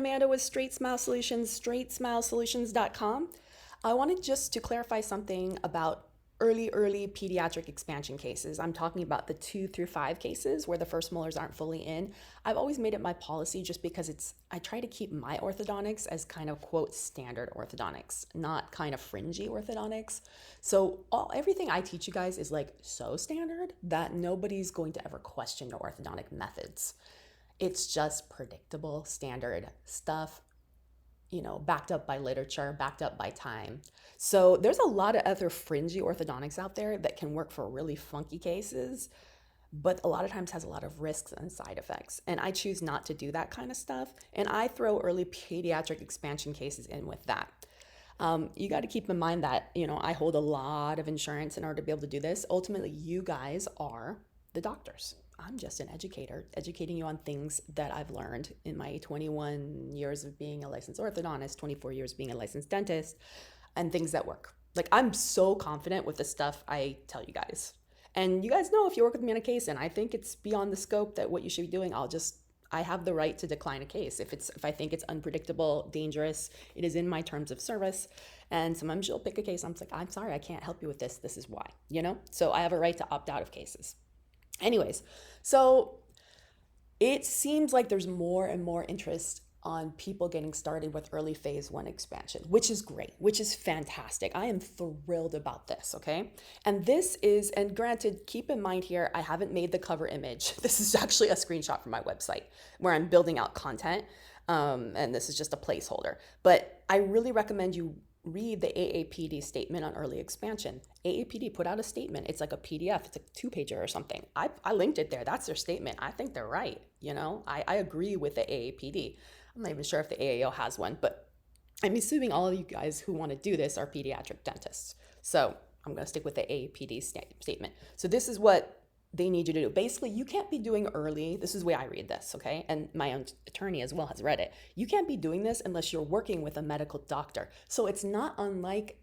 Amanda with Straightsmile Solutions, straightsmilesolutions.com. I wanted just to clarify something about early pediatric expansion cases. I'm talking about the 2 through 5 cases where the first molars aren't fully in. I've always made it my policy just because I try to keep my orthodontics as kind of quote standard orthodontics, not kind of fringy orthodontics. So everything I teach you guys is like so standard that nobody's going to ever question your orthodontic methods. It's just predictable, standard stuff, backed up by literature, backed up by time. So there's a lot of other fringy orthodontics out there that can work for really funky cases, but a lot of times has a lot of risks and side effects. And I choose not to do that kind of stuff. And I throw early pediatric expansion cases in with that. You got to keep in mind that, I hold a lot of insurance in order to be able to do this. Ultimately, you guys are the doctors. I'm just an educator, educating you on things that I've learned in my 21 years of being a licensed orthodontist, 24 years being a licensed dentist, and things that work. Like, I'm so confident with the stuff I tell you guys. And you guys know if you work with me on a case and I think it's beyond the scope that what you should be doing, I have the right to decline a case. If I think it's unpredictable, dangerous, it is in my terms of service. And sometimes you'll pick a case, I'm like, I'm sorry, I can't help you with this. This is why, So I have a right to opt out of cases. Anyways, so it seems like there's more and more interest on people getting started with early phase 1 expansion, which is great, which is fantastic. I am thrilled about this, okay? And and granted, keep in mind here, I haven't made the cover image. This is actually a screenshot from my website where I'm building out content, and this is just a placeholder. But I really recommend you read the AAPD statement on early expansion. AAPD put out a statement. It's like a PDF. It's a 2-pager or something. I linked it there. That's their statement. I think they're right. I agree with the AAPD. I'm not even sure if the AAO has one, but I'm assuming all of you guys who want to do this are pediatric dentists. So I'm going to stick with the AAPD statement. So this is what they need you to do. Basically, you can't be doing early. This is the way I read this, okay? And my own attorney as well has read it. You can't be doing this unless you're working with a medical doctor. So it's not unlike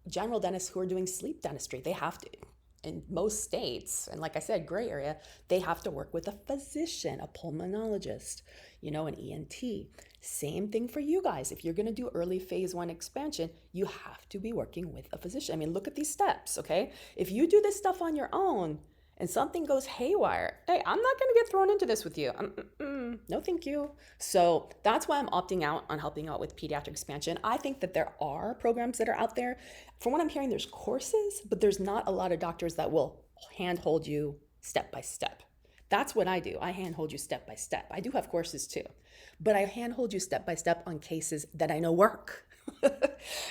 general dentists who are doing sleep dentistry. They have to, in most states, and like I said, gray area, they have to work with a physician, a pulmonologist, an ENT. Same thing for you guys. If you're going to do early phase 1 expansion, you have to be working with a physician. I mean, look at these steps, okay? If you do this stuff on your own, and something goes haywire, hey, I'm not going to get thrown into this with you. No, thank you. So that's why I'm opting out on helping out with pediatric expansion. I think that there are programs that are out there. From what I'm hearing, there's courses, but there's not a lot of doctors that will handhold you step by step. That's what I do. I handhold you step by step. I do have courses too, but I handhold you step by step on cases that I know work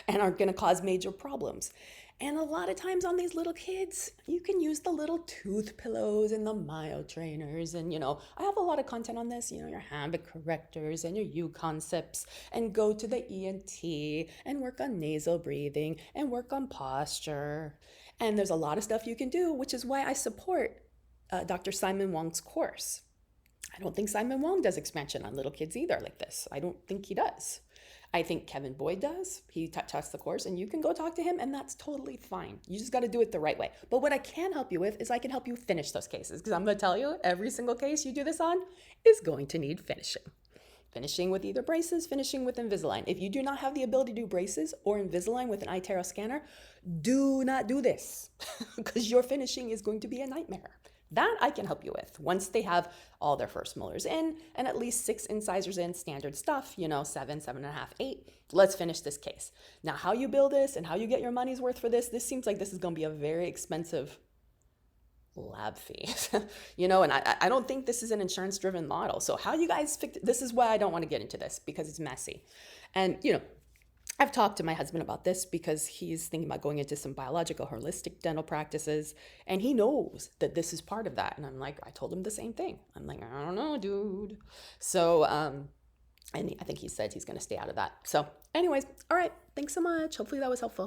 and aren't going to cause major problems. And a lot of times on these little kids, you can use the little tooth pillows and the myo trainers. And, I have a lot of content on this, your habit correctors and your U-concepts, and go to the ENT and work on nasal breathing and work on posture. And there's a lot of stuff you can do, which is why I support Dr. Simon Wong's course. I don't think Simon Wong does expansion on little kids either like this. I don't think he does. I think Kevin Boyd does. He taught the course, and you can go talk to him, and that's totally fine. You just got to do it the right way. But what I can help you with is I can help you finish those cases, because I'm going to tell you, every single case you do this on is going to need finishing. Finishing with either braces, finishing with Invisalign. If you do not have the ability to do braces or Invisalign with an iTero scanner, do not do this, because your finishing is going to be a nightmare. That I can help you with once they have all their first molars in and at least 6 incisors in, standard stuff, 7, 7.5, 8. Let's finish this case. Now, how you build this and how you get your money's worth for this seems like this is going to be a very expensive lab fee, and I don't think this is an insurance-driven model. So how you guys this is why I don't want to get into this, because it's messy. And, I've talked to my husband about this because he's thinking about going into some biological holistic dental practices, and he knows that this is part of that. And I'm like, I told him the same thing. I'm like, I don't know, dude. So, and I think he said he's going to stay out of that. So anyways, all right. Thanks so much. Hopefully that was helpful.